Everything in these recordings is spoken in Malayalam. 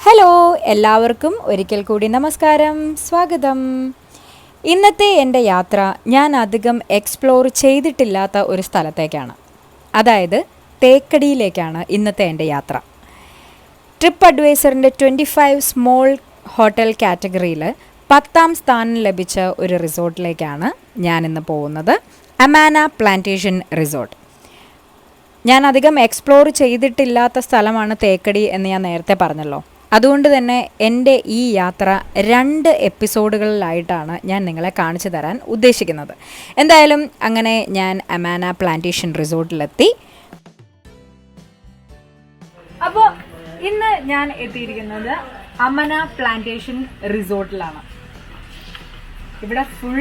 ഹലോ, എല്ലാവർക്കും ഒരിക്കൽ കൂടി നമസ്കാരം, സ്വാഗതം. ഇന്നത്തെ എൻ്റെ യാത്ര ഞാൻ അധികം എക്സ്പ്ലോർ ചെയ്തിട്ടില്ലാത്ത ഒരു സ്ഥലത്തേക്കാണ്. അതായത് തേക്കടിയിലേക്കാണ് ഇന്നത്തെ എൻ്റെ യാത്ര. ട്രിപ്പ് അഡ്വൈസറിൻ്റെ 25 സ്മോൾ ഹോട്ടൽ കാറ്റഗറിയിൽ 10ാം സ്ഥാനം ലഭിച്ച ഒരു റിസോർട്ടിലേക്കാണ് ഞാനിന്ന് പോകുന്നത്. Amana plantation resort. ഞാൻ അധികം എക്സ്പ്ലോർ ചെയ്തിട്ടില്ലാത്ത സ്ഥലമാണ് തേക്കടി എന്ന് ഞാൻ നേരത്തെ പറഞ്ഞല്ലോ. അതുകൊണ്ട് തന്നെ എൻ്റെ ഈ യാത്ര 2 എപ്പിസോഡുകളിലായിട്ടാണ് ഞാൻ നിങ്ങളെ കാണിച്ചു തരാൻ ഉദ്ദേശിക്കുന്നത്. എന്തായാലും അങ്ങനെ ഞാൻ അമാന പ്ലാന്റേഷൻ റിസോർട്ടിലെത്തി. അപ്പോൾ ഇന്ന് ഞാൻ എത്തിയിരിക്കുന്നത് അമന പ്ലാന്റേഷൻ റിസോർട്ടിലാണ്. ഇവിടെ ഫുൾ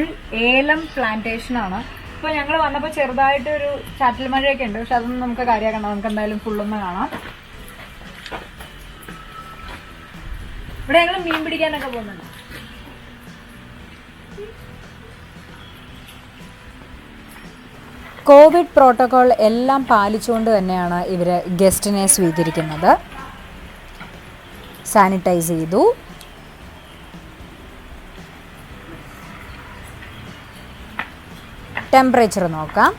ഏലം പ്ലാന്റേഷനാണ്. ഇപ്പോൾ ഞങ്ങൾ വന്നപ്പോൾ ചെറുതായിട്ടൊരു ചാറ്റൽ മഴയൊക്കെ ഉണ്ട്, പക്ഷെ അതൊന്നും നമുക്ക് കാര്യമാക്കണ്ട. നമുക്ക് എന്തായാലും ഫുള്ളൊന്ന് കാണാം. ഇവിടെ ഞങ്ങൾ മീൻ പിടിക്കാനൊക്കെ പോകുന്നുണ്ട്. കോവിഡ് പ്രോട്ടോകോൾ എല്ലാം പാലിച്ചുകൊണ്ട് തന്നെയാണ് ഇവർ ഗസ്റ്റിനെ സ്വീകരിക്കുന്നത്. സാനിറ്റൈസ് ചെയ്തു. ടെമ്പറേച്ചർ നോക്കാം.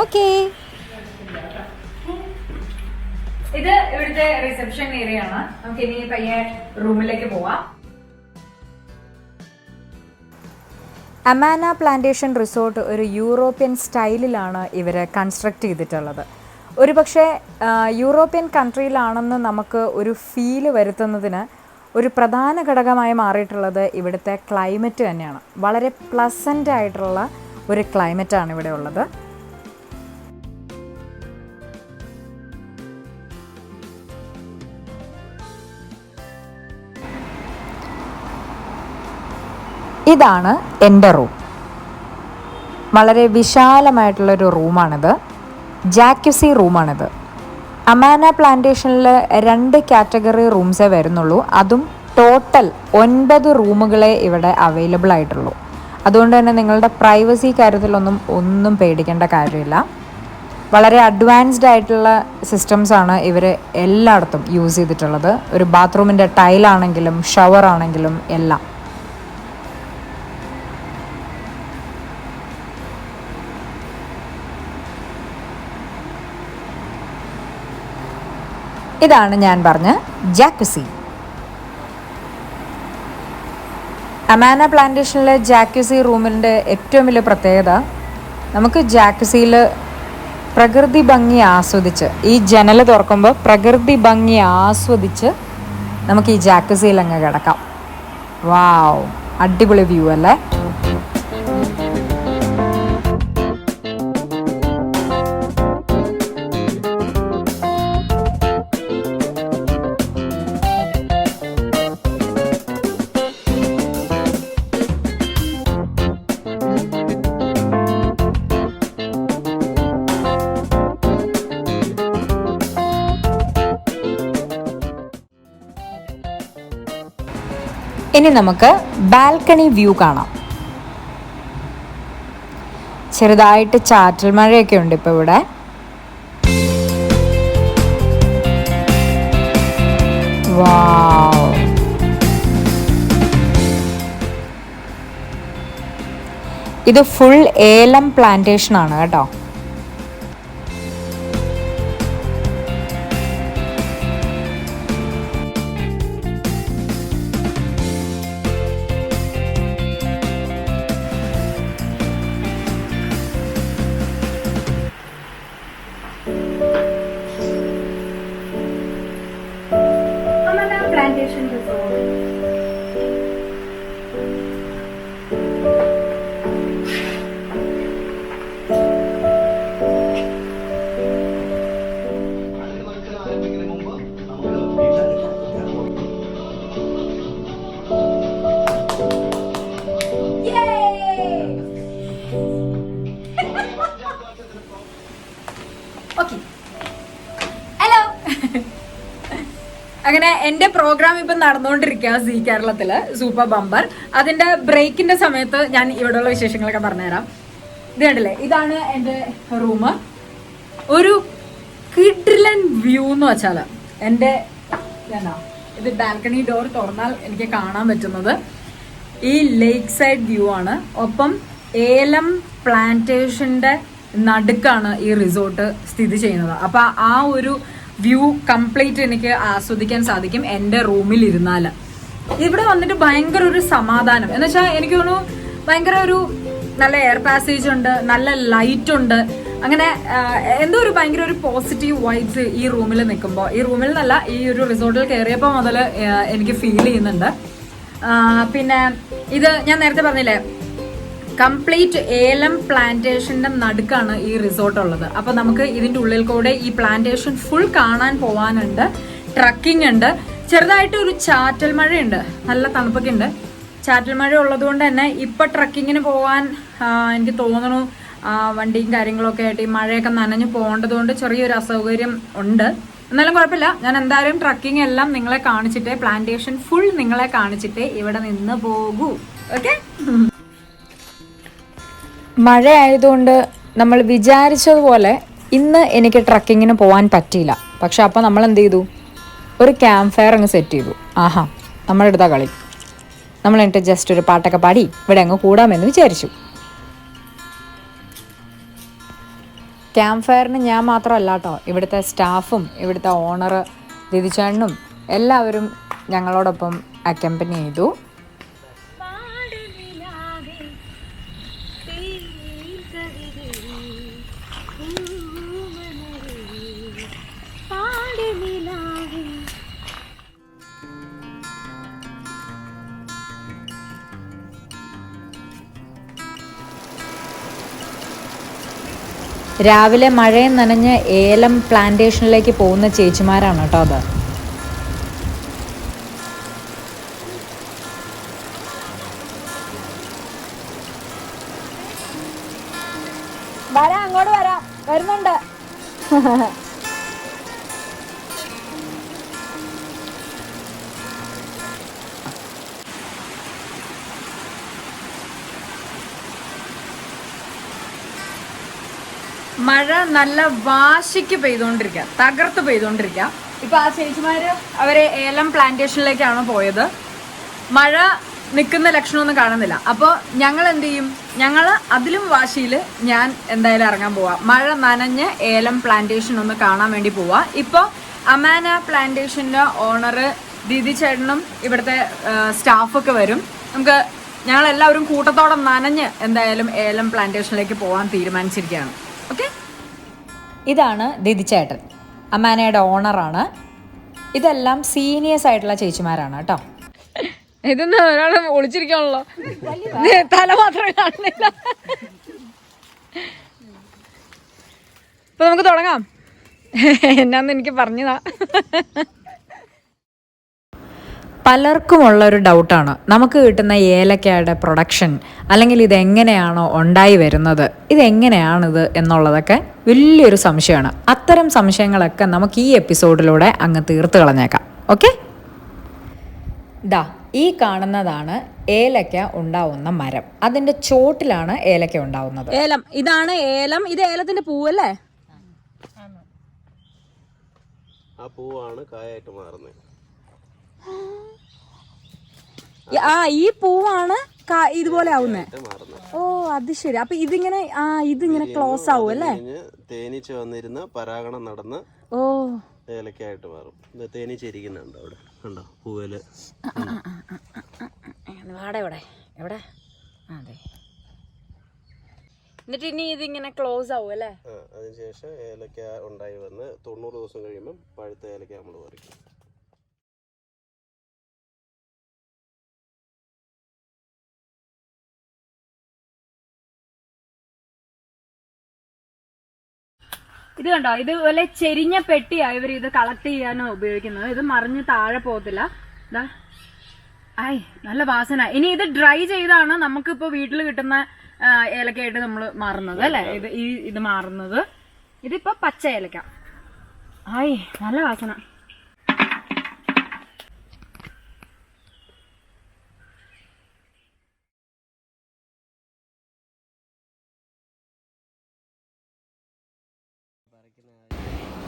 ഓക്കേ, ഇത് ഇവിടുത്തെ റിസപ്ഷൻ ഏരിയ ആണ്. നമുക്ക് ഇനി പയ്യെ റൂമിലേക്ക് പോവാം. അമാന പ്ലാന്റേഷൻ റിസോർട്ട് ഒരു യൂറോപ്യൻ സ്റ്റൈലിലാണ് ഇവർ കൺസ്ട്രക്ട് ചെയ്തിട്ടുള്ളത്. ഒരു പക്ഷേ യൂറോപ്യൻ കൺട്രിയിലാണെന്ന് നമുക്ക് ഒരു ഫീല് വരുത്തുന്നതിന് ഒരു പ്രധാന ഘടകമായി മാറിയിട്ടുള്ളത് ഇവിടുത്തെ ക്ലൈമറ്റ് തന്നെയാണ്. വളരെ പ്ലസൻ്റ് ആയിട്ടുള്ള ഒരു ക്ലൈമറ്റാണ് ഇവിടെ ഉള്ളത്. ഇതാണ് എൻ്റെ റൂം. വളരെ വിശാലമായിട്ടുള്ളൊരു റൂമാണിത്. ജാക്യുസി റൂമാണിത്. അമാന പ്ലാന്റേഷനിൽ 2 കാറ്റഗറി റൂംസേ വരുന്നുള്ളൂ. അതും ടോട്ടൽ 9 റൂമുകളെ ഇവിടെ അവൈലബിൾ ആയിട്ടുള്ളൂ. അതുകൊണ്ട് തന്നെ നിങ്ങളുടെ പ്രൈവസി കാര്യത്തിലൊന്നും പേടിക്കേണ്ട കാര്യമില്ല. വളരെ അഡ്വാൻസ്ഡ് ആയിട്ടുള്ള സിസ്റ്റംസാണ് ഇവർ എല്ലായിടത്തും യൂസ് ചെയ്തിട്ടുള്ളത്. ഒരു ബാത്റൂമിൻ്റെ ടൈലാണെങ്കിലും ഷവർ ആണെങ്കിലും എല്ലാം. ഇതാണ് ഞാൻ പറഞ്ഞ ജാക്കുസി. അമാന പ്ലാന്റേഷനിലെ ജാക്കുസി റൂമിൻ്റെ ഏറ്റവും വലിയ പ്രത്യേകത, നമുക്ക് ജാക്കുസിയിൽ പ്രകൃതി ഭംഗി ആസ്വദിച്ച്, ഈ ജനൽ തുറക്കുമ്പോൾ പ്രകൃതി ഭംഗി ആസ്വദിച്ച് നമുക്ക് ഈ ജാക്കുസിയിൽ അങ്ങ് കിടക്കാം. വാവ്, അടിപൊളി വ്യൂ അല്ലേ? ഇനി നമുക്ക് ബാൽക്കണി വ്യൂ കാണാം. ചെറുതായിട്ട് ചാറ്റൽ മഴയൊക്കെ ഉണ്ട് ഇപ്പോൾ ഇവിടെ. വാവ്, ഇത് ഫുൾ ഏലം പ്ലാന്റേഷൻ ആണ് കേട്ടോ. Plantation Resort. Okay. Hello. അങ്ങനെ എൻ്റെ പ്രോഗ്രാം ഇപ്പം നടന്നുകൊണ്ടിരിക്കുക സീ കേരളത്തില് സൂപ്പർ ബമ്പർ. അതിൻ്റെ ബ്രേക്കിൻ്റെ സമയത്ത് ഞാൻ ഇവിടെയുള്ള വിശേഷങ്ങളൊക്കെ പറഞ്ഞുതരാം. ഇത് കണ്ടില്ലേ, ഇതാണ് എൻ്റെ റൂം. ഒരു കിഡിൽ വ്യൂ എന്ന് വെച്ചാൽ എൻ്റെ ഇത് ബാൽക്കണി ഡോർ തുറന്നാൽ എനിക്ക് കാണാൻ പറ്റുന്നത് ഈ ലേക്ക് സൈഡ് വ്യൂ ആണ്. ഒപ്പം ഏലം പ്ലാന്റേഷന്റെ നടുക്കാണ് ഈ റിസോർട്ട് സ്ഥിതി ചെയ്യുന്നത്. അപ്പൊ ആ ഒരു വ്യൂ കംപ്ലീറ്റ് എനിക്ക് ആസ്വദിക്കാൻ സാധിക്കും എൻ്റെ റൂമിൽ ഇരുന്നാൽ. ഇവിടെ വന്നിട്ട് ഭയങ്കര ഒരു സമാധാനം എന്ന് വെച്ചാൽ എനിക്ക് തോന്നുന്നു ഭയങ്കര ഒരു നല്ല എയർ പാസേജ് ഉണ്ട്, നല്ല ലൈറ്റ് ഉണ്ട്, അങ്ങനെ എന്തോ ഒരു ഭയങ്കര ഒരു പോസിറ്റീവ് വൈബ്സ് ഈ റൂമിൽ നിൽക്കുമ്പോൾ, ഈ റൂമിൽ നിന്നല്ല ഈ ഒരു റിസോർട്ടിൽ കയറിയപ്പോൾ മുതൽ എനിക്ക് ഫീൽ ചെയ്യുന്നുണ്ട്. പിന്നെ ഇത് ഞാൻ നേരത്തെ പറഞ്ഞില്ലേ, കംപ്ലീറ്റ് ഏലം പ്ലാന്റേഷന്റെ നടുക്കാണ് ഈ റിസോർട്ട് ഉള്ളത്. അപ്പൊ നമുക്ക് ഇതിന്റെ ഉള്ളിൽ കൂടെ ഈ പ്ലാന്റേഷൻ ഫുൾ കാണാൻ പോവാനുണ്ട്. ട്രക്കിംഗ് ഉണ്ട്, ചെറുതായിട്ട് ഒരു ചാറ്റൽ മഴയുണ്ട്, നല്ല തണുപ്പൊക്കെ ഉണ്ട്. ചാറ്റൽ മഴ ഉള്ളത് കൊണ്ട് തന്നെ ഇപ്പൊ ട്രക്കിങ്ങിന് പോവാൻ എനിക്ക് തോന്നുന്നു വണ്ടിയും കാര്യങ്ങളൊക്കെ ആയിട്ട് ഈ മഴയൊക്കെ നനഞ്ഞു പോകേണ്ടത് കൊണ്ട് ചെറിയൊരു അസൗകര്യം ഉണ്ട്. എന്നാലും കുഴപ്പമില്ല, ഞാൻ എന്തായാലും ട്രക്കിംഗ് എല്ലാം നിങ്ങളെ കാണിച്ചിട്ടേ, പ്ലാന്റേഷൻ ഫുൾ നിങ്ങളെ കാണിച്ചിട്ടേ ഇവിടെ നിന്ന് പോകൂ. ഓക്കെ. മഴ ആയതുകൊണ്ട് നമ്മൾ വിചാരിച്ചതുപോലെ ഇന്ന് എനിക്ക് ട്രക്കിങ്ങിന് പോകാൻ പറ്റിയില്ല. പക്ഷെ അപ്പോൾ നമ്മൾ എന്ത് ചെയ്തു, ഒരു ക്യാമ്പ് ഫയർ അങ്ങ് സെറ്റ് ചെയ്തു. ആഹാ, നമ്മളെടുത്ത കളി. നമ്മൾ എന്നിട്ട് ജസ്റ്റ് ഒരു പാട്ടൊക്കെ പാടി ഇവിടെ അങ്ങ് കൂടാമെന്ന് വിചാരിച്ചു. ക്യാമ്പ് ഫയറിന് ഞാൻ മാത്രമല്ല കേട്ടോ, ഇവിടുത്തെ സ്റ്റാഫും ഇവിടുത്തെ ഓണർ ദിദിചേട്ടനും എല്ലാവരും ഞങ്ങളോടൊപ്പം അക്കമ്പനി ചെയ്തു. രാവിലെ മഴയും നനഞ്ഞ് ഏലം പ്ലാന്റേഷനിലേക്ക് പോകുന്ന ചേച്ചിമാരാണ് കേട്ടോ അത്. വരാം, അങ്ങോട്ട് വരാം, വരുന്നുണ്ട്. മഴ നല്ല വാശിക്ക് പെയ്തുകൊണ്ടിരിക്കുക, തകർത്ത് പെയ്തുകൊണ്ടിരിക്കുക. ഇപ്പൊ ആ ചേച്ചിമാര് അവരെ ഏലം പ്ലാന്റേഷനിലേക്കാണ് പോയത്. മഴ നിൽക്കുന്ന ലക്ഷണമൊന്നും കാണുന്നില്ല. അപ്പോൾ ഞങ്ങൾ എന്ത് ചെയ്യും, ഞങ്ങൾ അതിലും വാശിയിൽ ഞാൻ എന്തായാലും ഇറങ്ങാൻ പോവാ. മഴ നനഞ്ഞ് ഏലം പ്ലാന്റേഷൻ ഒന്ന് കാണാൻ വേണ്ടി പോവാ. ഇപ്പോൾ അമാന പ്ലാന്റേഷന്റെ ഓണർ ദിദിചേട്ടനും ഇവിടുത്തെ സ്റ്റാഫൊക്കെ വരും. നമുക്ക് ഞങ്ങളെല്ലാവരും കൂട്ടത്തോടെ നനഞ്ഞ് എന്തായാലും ഏലം പ്ലാന്റേഷനിലേക്ക് പോകാൻ തീരുമാനിച്ചിരിക്കുകയാണ്. ഓക്കെ. ഇതാണ് ദിദിചേട്ടൻ, അമാനയുടെ ഓണറാണ്. ഇതെല്ലാം സീനിയേഴ്സ് ആയിട്ടുള്ള ചേച്ചിമാരാണ് കേട്ടോ. ഇതൊന്നും ഒരാളെ ഒളിച്ചിരിക്കാണല്ലോ, തല മാത്രമേ കാണുന്നില്ല. ഇപ്പൊ നമുക്ക് തുടങ്ങാം. എന്നാന്ന് എനിക്ക് പറഞ്ഞതാ. പലർക്കുമുള്ള ഒരു ഡൗട്ടാണ്, നമുക്ക് കിട്ടുന്ന ഏലക്കയുടെ പ്രൊഡക്ഷൻ അല്ലെങ്കിൽ ഇതെങ്ങനെയാണോ ഉണ്ടായി വരുന്നത്, ഇതെങ്ങനെയാണിത് എന്നുള്ളതൊക്കെ വലിയൊരു സംശയമാണ്. അത്തരം സംശയങ്ങളൊക്കെ നമുക്ക് ഈ എപ്പിസോഡിലൂടെ അങ്ങ് തീർത്ത് കളഞ്ഞേക്കാം. ഓക്കെ. ദാ ഈ കാണുന്നതാണ് ഏലക്ക ഉണ്ടാവുന്ന മരം. അതിൻ്റെ ചോട്ടിലാണ് ഏലക്ക ഉണ്ടാവുന്നത്. ഏലം, ഇതാണ് ഏലം. ഇത് ഏലത്തിന്റെ പൂവല്ലേ? ആ പൂവാണ് കായായിട്ട് മാറുന്നത്. ഈ പൂവാണ് ഇതുപോലെ ആവുന്നേ. ഓ, അത് ശരി. അപ്പൊ ഇതിങ്ങനെ ഇതിങ്ങനെ ക്ലോസ് ആവും അല്ലേ? തേനീച്ച വന്നിരുന്ന പരാഗണം നടന്ന് ഓ ഏലക്കായിട്ട് മാറും. തേനീച്ച ഇരിക്കുന്നുണ്ട് അവിടെ, കണ്ടോ പൂവില്. എവിടെ എവിടെ? അതെ. എന്നിട്ട് ഇനി ഇതിങ്ങനെ ക്ലോസ് ആവും അല്ലേ? അതിനുശേഷം ഏലക്ക ഉണ്ടായി വന്ന് 90 ദിവസം കഴിയുമ്പോൾ പഴുത്ത ഏലക്ക നമ്മൾ പറിക്കും. ഇത് കണ്ടോ, ഇതുപോലെ ചെരിഞ്ഞ പെട്ടിയാ ഇവർ ഇത് കളക്ട് ചെയ്യാനോ ഉപയോഗിക്കുന്നത്. ഇത് മറിഞ്ഞ് താഴെ പോകത്തില്ല. ഇതാ, നല്ല വാസന. ഇനി ഇത് ഡ്രൈ ചെയ്താണ് നമുക്കിപ്പോ വീട്ടിൽ കിട്ടുന്ന ഏലക്കയായിട്ട് നമ്മൾ മാറുന്നത് അല്ലേ? ഇത് മാറുന്നത്. ഇതിപ്പോ പച്ച ഏലക്ക. നല്ല വാസന.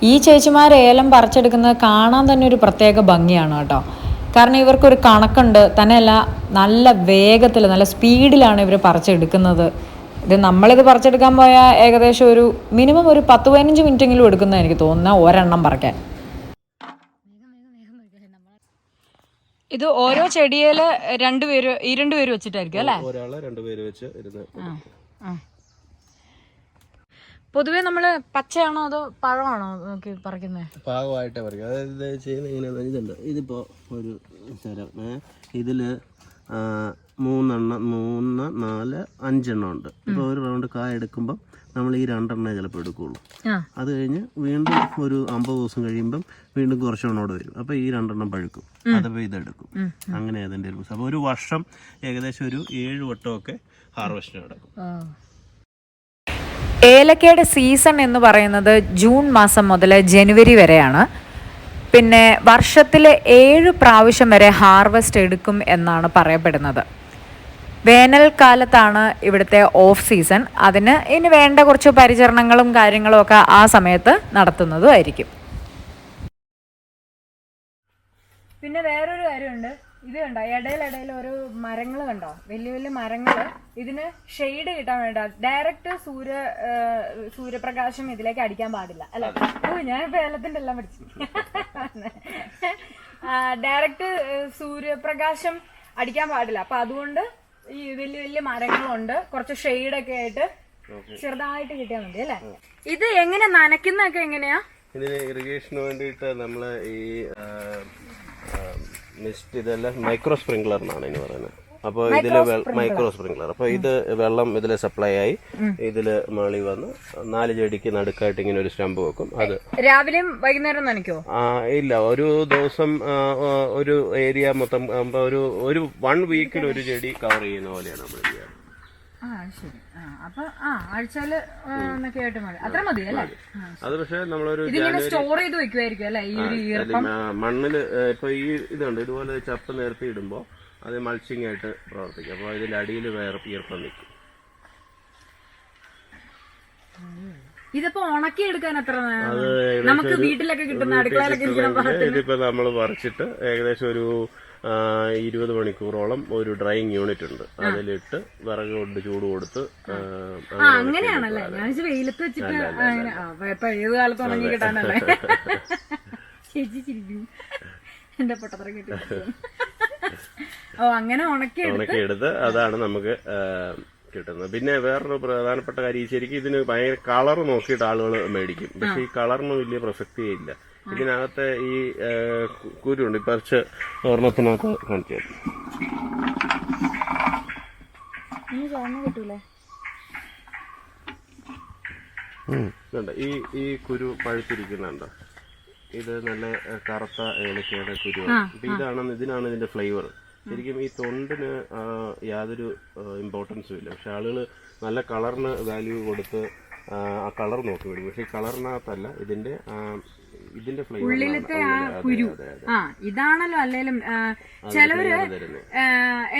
ഈ ചേച്ചിമാർ ഏലം പറിച്ചെടുക്കുന്നത് കാണാൻ തന്നെ ഒരു പ്രത്യേക ഭംഗിയാണ് കേട്ടോ. കാരണം ഇവർക്കൊരു കണക്കുണ്ട്, തന്നെയല്ല നല്ല വേഗത്തിൽ നല്ല സ്പീഡിലാണ് ഇവർ പറിച്ചെടുക്കുന്നത്. ഇത് നമ്മളിത് പറിച്ചെടുക്കാൻ പോയാൽ ഏകദേശം ഒരു മിനിമം ഒരു 10-15 മിനിറ്റെങ്കിലും എടുക്കുന്നത് എനിക്ക് തോന്നുന്നത് ഒരെണ്ണം പറിക്കാൻ. ഇത് ഓരോ ചെടിയിൽ രണ്ടുപേര് വെച്ചിട്ടായിരിക്കും അല്ലേ? ഒരാളെ 2 പേര് വെച്ച് ഇരുന്ന്. പൊതുവെ നമ്മള് പച്ചയാണോ അതോ പഴമാണോ നോക്കി പറിക്കുന്നത്? പാകമായിട്ടേ പറിക്കും. അതായത് ചെയ്യുന്ന ഇങ്ങനെയാണ്. ഇതുണ്ട്, ഇതിപ്പോൾ ഒരു തരം ഇതില് 3, 4, 5 എണ്ണം ഉണ്ട്. ഇപ്പോൾ ഒരു റൗണ്ട് കായ എടുക്കുമ്പം നമ്മൾ ഈ 2 എണ്ണേ ചിലപ്പോൾ എടുക്കുകയുള്ളൂ. അത് കഴിഞ്ഞ് വീണ്ടും ഒരു 50 ദിവസം കഴിയുമ്പം വീണ്ടും കുറച്ചെണ്ണോട് വരും. അപ്പോൾ ഈ 2 എണ്ണം പഴുക്കും. അതപ്പോൾ ഇതെടുക്കും. അങ്ങനെ അതിൻ്റെ ഒരു അപ്പോൾ ഒരു വർഷം ഏകദേശം ഒരു 7 വട്ടമൊക്കെ ഹാർവെസ്റ്റ് നടക്കും. ഏലക്കയുടെ സീസൺ എന്ന് പറയുന്നത് ജൂൺ മാസം മുതൽ ജനുവരി വരെയാണ്. പിന്നെ വർഷത്തിൽ 7 പ്രാവശ്യം വരെ ഹാർവെസ്റ്റ് എടുക്കും എന്നാണ് പറയപ്പെടുന്നത്. വേനൽക്കാലത്താണ് ഇവിടുത്തെ ഓഫ് സീസൺ. അതിന് ഇനി വേണ്ട കുറച്ച് പരിചരണങ്ങളും കാര്യങ്ങളും ഒക്കെ ആ സമയത്ത് നടത്തുന്നതുമായിരിക്കും. പിന്നെ വേറൊരു കാര്യമുണ്ട്, ഇത് കണ്ടോ ഇടയിലിടയിൽ ഓരോ മരങ്ങൾ കണ്ടോ, വലിയ വലിയ മരങ്ങൾ. ഇതിന് ഷെയ്ഡ് കിട്ടാൻ വേണ്ട ഡയറക്റ്റ് സൂര്യപ്രകാശം ഇതിലേക്ക് അടിക്കാൻ പാടില്ല അല്ലെ? ഞാനിപ്പോ ഏലത്തിന്റെ എല്ലാം പഠിച്ചു. ഡയറക്റ്റ് സൂര്യപ്രകാശം അടിക്കാൻ പാടില്ല. അപ്പൊ അതുകൊണ്ട് ഈ വലിയ വലിയ മരങ്ങളുണ്ട്, കുറച്ച് ഷെയ്ഡൊക്കെ ആയിട്ട് ചെറുതായിട്ട് കിട്ടിയാൽ മതി അല്ലെ? ഇത് എങ്ങനെ നനയ്ക്കുന്നൊക്കെ എങ്ങനെയാ? ഇതിന് ഇറിഗേഷന് വേണ്ടിയിട്ട് നമ്മള് ഈ മിസ്റ്റ് ഇതെല്ലാം മൈക്രോ സ്പ്രിംഗ്ലർ എന്നാണ് ഇനി പറയുന്നത്. അപ്പോൾ ഇതില് മൈക്രോ സ്പ്രിംഗ്ലർ, അപ്പോൾ ഇത് വെള്ളം ഇതിൽ സപ്ലൈ ആയി ഇതില് മളി വന്ന് 4 ചെടിക്ക് നടുക്കായിട്ട് ഇങ്ങനെ ഒരു സ്റ്റമ്പ് വെക്കും. അത് രാവിലെയും വൈകുന്നേരം നനയ്ക്കോ? ഇല്ല, ഒരു ദിവസം ഒരു ഏരിയ മൊത്തം ഒരു 1 വീക്കിൽ ഒരു ചെടി കവർ ചെയ്യുന്ന പോലെയാണ് നമ്മൾ ചെയ്യാറ്. അത് പക്ഷെ നമ്മളൊരു മണ്ണില് ഇപ്പൊ ഈ ഇതുണ്ട്, ഇതുപോലെ ചപ്പ് നേരത്തെ ഇടുമ്പോ അത് മൾച്ചിങ് ആയിട്ട് പ്രവർത്തിക്കും. അപ്പൊ ഇതിന്റെ അടിയിൽ വേറെ ഈർപ്പം നിൽക്കും. ഇതിപ്പോ ഉണക്കിയെടുക്കാൻ എത്ര നമുക്ക് വീട്ടിലൊക്കെ കിട്ടുന്ന അടുക്കളയിലൊക്കെ ഇതിപ്പോ നമ്മൾ പറിച്ചിട്ട് ഏകദേശം ഒരു 20 മണിക്കൂറോളം ഒരു ഡ്രൈയിങ് യൂണിറ്റ് ഉണ്ട്. അതിലിട്ട് വിറക് കൊണ്ട് ചൂട് കൊടുത്ത് അങ്ങനെയാണല്ലേ? ഞാൻ വെയിലത്ത് വെച്ചിട്ട് ഇപ്പൊ ഏത് കാലത്ത് ഉണങ്ങി കിട്ടാനല്ലേ? ചേച്ചി ചിരിക്കും എന്റെ പൊട്ടത്തറ കിട്ടി. അങ്ങനെ ഉണക്കിയെടുത്ത് അതാണ് നമുക്ക് കിട്ടുന്നത്. പിന്നെ വേറൊരു പ്രധാനപ്പെട്ട കാര്യം, ശരിക്കും ഇതിന് ഭയങ്കര കളർ നോക്കിയിട്ട് ആളുകൾ മേടിക്കും. പക്ഷെ ഈ കളറിന് വലിയ പ്രസക്തിയേ ഇല്ല. ഇതിനകത്തെ ഈ കുരുണ്ട്, കുറച്ച് ഒരെണ്ണത്തിനകത്ത് കാണിച്ചു തരും. ഈ കുരു പഴുത്തിരിക്കുന്നുണ്ടോ? ഇത് നല്ല കറുത്ത ഏലക്കയുടെ കുരുവാണ്. ഇതിനാണ് ഇതിന്റെ ഫ്ലേവർ. ശരിക്കും ഈ തൊണ്ടിന് യാതൊരു ഇമ്പോർട്ടൻസും ഇല്ല. പക്ഷെ ആളുകൾ നല്ല കളറിന് വാല്യൂ കൊടുത്ത് ആ കളർ നോക്കി മേടിക്കും. പക്ഷെ ഈ കളറിനകത്തല്ല ഇതിന്റെ ഫ്ലേവർ, ഉള്ളിലത്തെ ആ കുരു. ഇതാണല്ലോ അല്ലേലും ചിലവര്,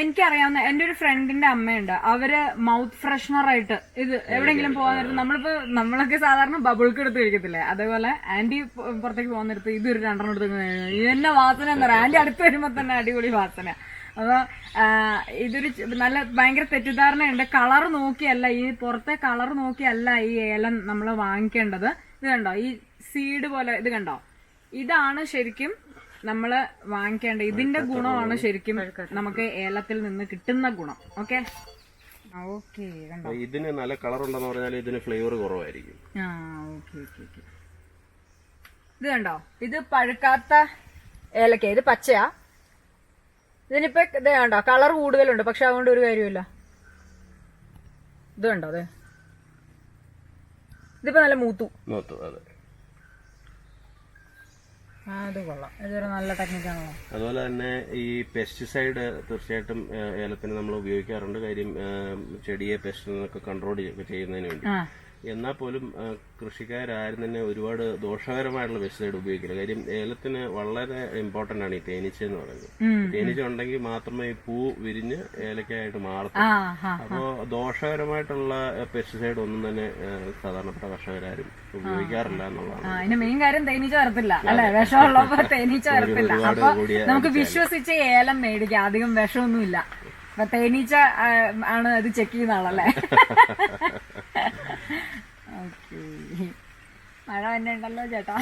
എനിക്കറിയാവുന്ന എന്റെ ഒരു ഫ്രണ്ടിന്റെ അമ്മയുണ്ട്, അവര് മൗത്ത് ഫ്രഷ്നർ ആയിട്ട് ഇത് എവിടെയെങ്കിലും പോകാൻ നേരത്ത് നമ്മളൊക്കെ സാധാരണ ബബിൾക്ക് എടുത്ത് കഴിക്കത്തില്ലേ, അതേപോലെ ആന്റി പുറത്തേക്ക് പോകുന്ന നേരത്ത് ഇതൊരു 2 എടുത്ത് ഇതെന്നെ വാസന എന്താ പറയാ, ആന്റി അടുത്ത് വരുമ്പോ തന്നെ അടിപൊളി വാസന. അപ്പൊ ഇതൊരു നല്ല ഭയങ്കര തെറ്റിദ്ധാരണയുണ്ട്. കളർ നോക്കിയല്ല, ഈ പുറത്തെ കളർ നോക്കിയല്ല ഈ ഏലം നമ്മൾ വാങ്ങിക്കേണ്ടത്. ഇത് കണ്ടോ, ഈ സീഡ് പോലെ ഇത് കണ്ടോ, ഇതാണ് ശരിക്കും നമ്മള് വാങ്ങിക്കേണ്ടത്. ഇതിന്റെ ഗുണമാണ് ശരിക്കും നമുക്ക് ഏലത്തിൽ നിന്ന് കിട്ടുന്ന ഗുണം. ഓക്കെ, കണ്ടോ, ഇതിന് നല്ല കളർ ഉണ്ടെന്ന് പറഞ്ഞാൽ ഇതിന് ഫ്ലേവർ കുറവായിരിക്കും. ഇത് കണ്ടോ, ഇത് പഴുക്കാത്ത ഏലക്ക, ഇത് പച്ചയാ. ഇതിനിപ്പോ ഇത് കണ്ടോ കളർ കൂടുതലുണ്ട്, പക്ഷെ അതുകൊണ്ട് ഒരു കാര്യമില്ല. ഇത് കണ്ടോ, അതെ ഇതിപ്പോ നല്ല മൂത്തു. അതെ, അത് കൊള്ളാം. ഇതൊരു നല്ല ടെക്നിക്കാണല്ലോ. അതുപോലെ തന്നെ ഈ പെസ്റ്റിസൈഡ് തീർച്ചയായിട്ടും ഏലത്തിന് നമ്മൾ ഉപയോഗിക്കാറുണ്ട്. കാര്യം ചെടിയെ പെസ്റ്റിൽ നിന്നൊക്കെ കൺട്രോൾ ചെയ്യുന്നതിന് വേണ്ടി. എന്നാൽ പോലും കൃഷിക്കാരും തന്നെ ഒരുപാട് ദോഷകരമായിട്ടുള്ള പെസ്റ്റിസൈഡ് ഉപയോഗിക്കില്ല. കാര്യം ഏലത്തിന് വളരെ ഇമ്പോർട്ടന്റ് ആണ് ഈ തേനീച്ച എന്ന് പറയുന്നത്. തേനീച്ച ഉണ്ടെങ്കിൽ മാത്രമേ ഈ പൂ വിരിഞ്ഞ് ഏലക്കായിട്ട് മാറത്തുള്ളൂ. അപ്പോൾ ദോഷകരമായിട്ടുള്ള പെസ്റ്റിസൈഡ് ഒന്നും തന്നെ സാധാരണപ്പെട്ട കർഷകരാരും ഉപയോഗിക്കാറില്ല എന്നുള്ളതാണ്. അതിന് മെയിൻ കാര്യം തേനീച്ച വരത്തില്ല അല്ലെ, വിഷമുള്ളപ്പോ തേനീച്ച വരത്തില്ല. അപ്പൊ നമുക്ക് വിശ്വസിച്ച് ഏലം മേടിക്കാം, അധികം വിഷമൊന്നുമില്ല. അപ്പൊ തേനീച്ച ആണ് അത് ചെക്ക് ചെയ്യുന്ന ആളല്ലേ. ഓക്കെ, മഴ തന്നെ ഉണ്ടല്ലോ ചേട്ടാ.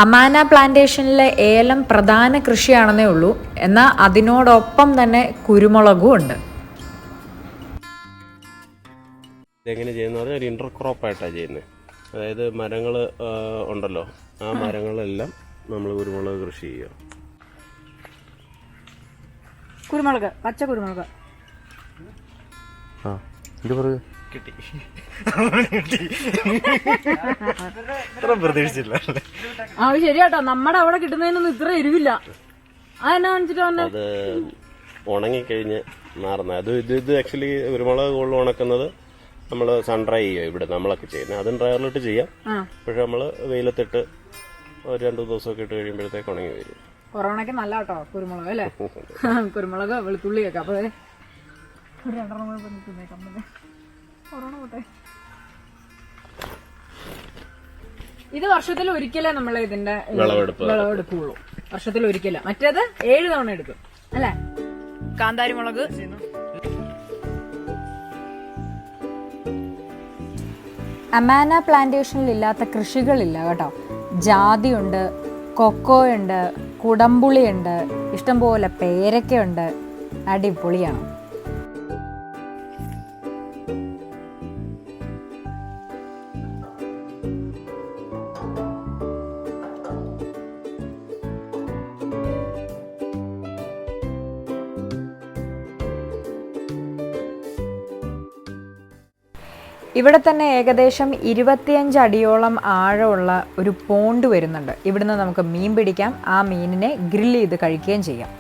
അമാന പ്ലാന്റേഷനിലെ ഏലം പ്രധാന കൃഷിയാണെന്നേ ഉള്ളൂ, എന്നാൽ അതിനോടൊപ്പം തന്നെ കുരുമുളകും ഉണ്ട്. ഇതെങ്ങനെ ചെയ്യുന്ന പറഞ്ഞാൽ ഒരു ഇന്റർക്രോപ്പായിട്ടാണ് ചെയ്യുന്നത്. അതായത് മരങ്ങൾ ഉണ്ടല്ലോ, ആ മരങ്ങളെല്ലാം നമ്മൾ കുരുമുളക് കൃഷി ചെയ്യുക. കുരുമുളക്, പച്ച കുരുമുളക്. കിട്ടി, പ്രതീക്ഷിച്ചില്ല. ആ ശരിയാട്ടോ, നമ്മുടെ അവിടെ കിട്ടുന്നതിനൊന്നും ഇത്ര എരിവില്ല. അതെന്നാ കാണിച്ചിട്ട് അത് ഉണങ്ങിക്കഴിഞ്ഞ് മാറുന്നത്. ഇത് ആക്ച്വലി കുരുമുളക് കൂടുതൽ ഉണക്കുന്നത് നമ്മൾ സൺഡ്രൈ ചെയ്യുക ഇവിടെ നമ്മളൊക്കെ ചെയ്യുന്നത്. അതും ഡ്രയറിലിട്ട് ചെയ്യാം. പക്ഷെ നമ്മൾ വെയിലത്തിട്ട് ഒരു 2 ദിവസമൊക്കെ ഇട്ട് കഴിയുമ്പോഴത്തേക്ക് ഉണങ്ങി വരും. കൊറോണയ്ക്ക് നല്ല കേട്ടോ കുരുമുളക് അല്ലേ. കുരുമുളക് വെളുത്തുള്ളിയൊക്കെ. അപ്പൊ ഒരു 2 കൊറോണ പോട്ടെ. ഇത് വർഷത്തിൽ ഒരിക്കലേ നമ്മൾ ഇതിന്റെ വിളവെടുക്കുള്ളൂ. വർഷത്തിൽ ഒരിക്കല. മറ്റേത് 7 തവണ എടുക്കും അല്ലെ. കാന്താരി മുളക്. അമാന പ്ലാന്റേഷനിൽ ഇല്ലാത്ത കൃഷികളില്ല കേട്ടോ. ജാതിയുണ്ട്, കൊക്കോയുണ്ട്, കുടംപുളിയുണ്ട്, ഇഷ്ടംപോലെ പേരക്കയുണ്ട്. അടിപൊളിയാണ്. ഇവിടെ തന്നെ ഏകദേശം 25 അടിയോളം ആഴമുള്ള ഒരു പോണ്ട് വരുന്നുണ്ട്. ഇവിടുന്ന് നമുക്ക് മീൻ പിടിക്കാം, ആ മീനിനെ ഗ്രില്ല് ചെയ്ത് കഴിക്കുകയും ചെയ്യാം.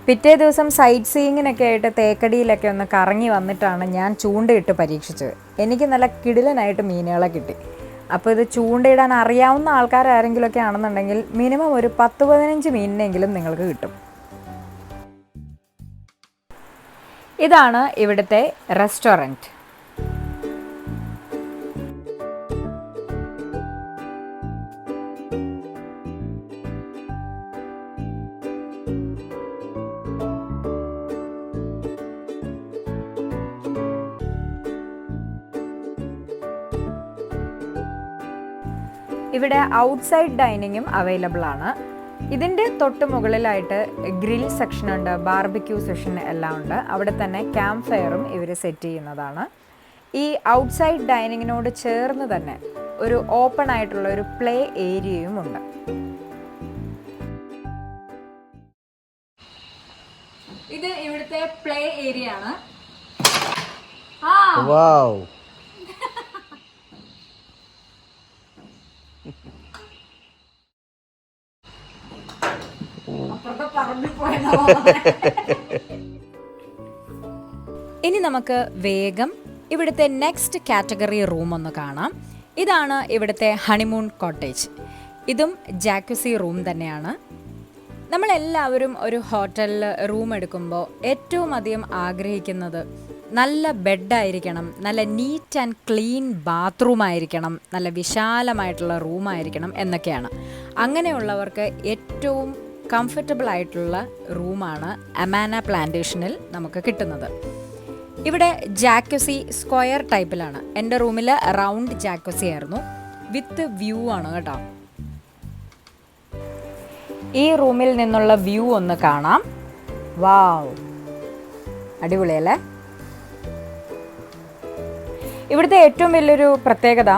പിറ്റേ ദിവസം സൈറ്റ് സീയിങ്ങിനൊക്കെ ആയിട്ട് തേക്കടിയിലൊക്കെ ഒന്ന് കറങ്ങി വന്നിട്ടാണ് ഞാൻ ചൂണ്ടയിട്ട് പരീക്ഷിച്ചത്. എനിക്ക് നല്ല കിടിലനായിട്ട് മീനുകളെ കിട്ടി. അപ്പോൾ ഇത് ചൂണ്ടയിടാൻ അറിയാവുന്ന ആൾക്കാരാരെങ്കിലുമൊക്കെ ആണെന്നുണ്ടെങ്കിൽ മിനിമം ഒരു 10-15 മീനിനെങ്കിലും നിങ്ങൾക്ക് കിട്ടും. ഇതാണ് ഇവിടുത്തെ റെസ്റ്റോറൻറ്റ്. ഇവിടെ ഔട്ട്സൈഡ് ഡൈനിങ്ങും അവൈലബിൾ ആണ്. ഇതിൻ്റെ തൊട്ട് മുകളിലായിട്ട് ഗ്രിൽ സെക്ഷൻ ഉണ്ട്, ബാർബിക്യൂ സെക്ഷൻ എല്ലാം ഉണ്ട്. അവിടെ തന്നെ ക്യാമ്പ് ഫയറും ഇവർ സെറ്റ് ചെയ്യുന്നതാണ്. ഈ ഔട്ട്സൈഡ് ഡൈനിങ്ങിനോട് ചേർന്ന് തന്നെ ഒരു ഓപ്പൺ ആയിട്ടുള്ള ഒരു പ്ലേ ഏരിയയും ഉണ്ട്. ഇത് ഇവിടുത്തെ പ്ലേ ഏരിയ ആണ്. ഇനി നമുക്ക് വേഗം ഇവിടുത്തെ നെക്സ്റ്റ് കാറ്റഗറി റൂം ഒന്ന് കാണാം. ഇതാണ് ഇവിടുത്തെ ഹണിമൂൺ കോട്ടേജ്. ഇതും ജാക്യുസി റൂം തന്നെയാണ്. നമ്മളെല്ലാവരും ഒരു ഹോട്ടലിൽ റൂം എടുക്കുമ്പോൾ ഏറ്റവും അധികം ആഗ്രഹിക്കുന്നത് നല്ല ബെഡായിരിക്കണം, നല്ല നീറ്റ് ആൻഡ് ക്ലീൻ ബാത്റൂം ആയിരിക്കണം, നല്ല വിശാലമായിട്ടുള്ള റൂമായിരിക്കണം എന്നൊക്കെയാണ്. അങ്ങനെയുള്ളവർക്ക് ഏറ്റവും കംഫർട്ടബിൾ ആയിട്ടുള്ള റൂമാണ് അമാന പ്ലാന്റേഷനിൽ നമുക്ക് കിട്ടുന്നത്. ഇവിടെ ജാക്യുസി സ്ക്വയർ ടൈപ്പിലാണ്. എൻ്റെ റൂമിൽ റൗണ്ട് ജാക്യുസി ആയിരുന്നു, വിത്ത് വ്യൂ ആണ് കേട്ടോ. ഈ റൂമിൽ നിന്നുള്ള വ്യൂ ഒന്ന് കാണാം. വാവ്, അടിപൊളിയല്ലേ. ഇവിടുത്തെ ഏറ്റവും വലിയൊരു പ്രത്യേകത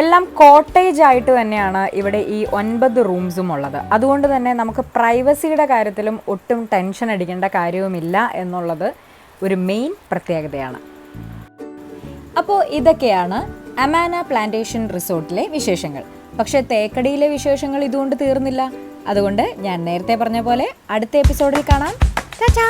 എല്ലാം കോട്ടേജ് ആയിട്ട് തന്നെയാണ് ഇവിടെ ഈ 9 റൂംസും ഉള്ളത്. അതുകൊണ്ട് തന്നെ നമുക്ക് പ്രൈവസിയുടെ കാര്യത്തിലും ഒട്ടും ടെൻഷൻ അടിക്കേണ്ട കാര്യവുമില്ല എന്നുള്ളത് ഒരു മെയിൻ പ്രത്യേകതയാണ്. അപ്പോൾ ഇതൊക്കെയാണ് അമാന പ്ലാന്റേഷൻ റിസോർട്ടിലെ വിശേഷങ്ങൾ. പക്ഷേ തേക്കടിയിലെ വിശേഷങ്ങൾ ഇതുകൊണ്ട് തീർന്നില്ല. അതുകൊണ്ട് ഞാൻ നേരത്തെ പറഞ്ഞ പോലെ അടുത്ത എപ്പിസോഡിൽ കാണാം. ടാറ്റാ.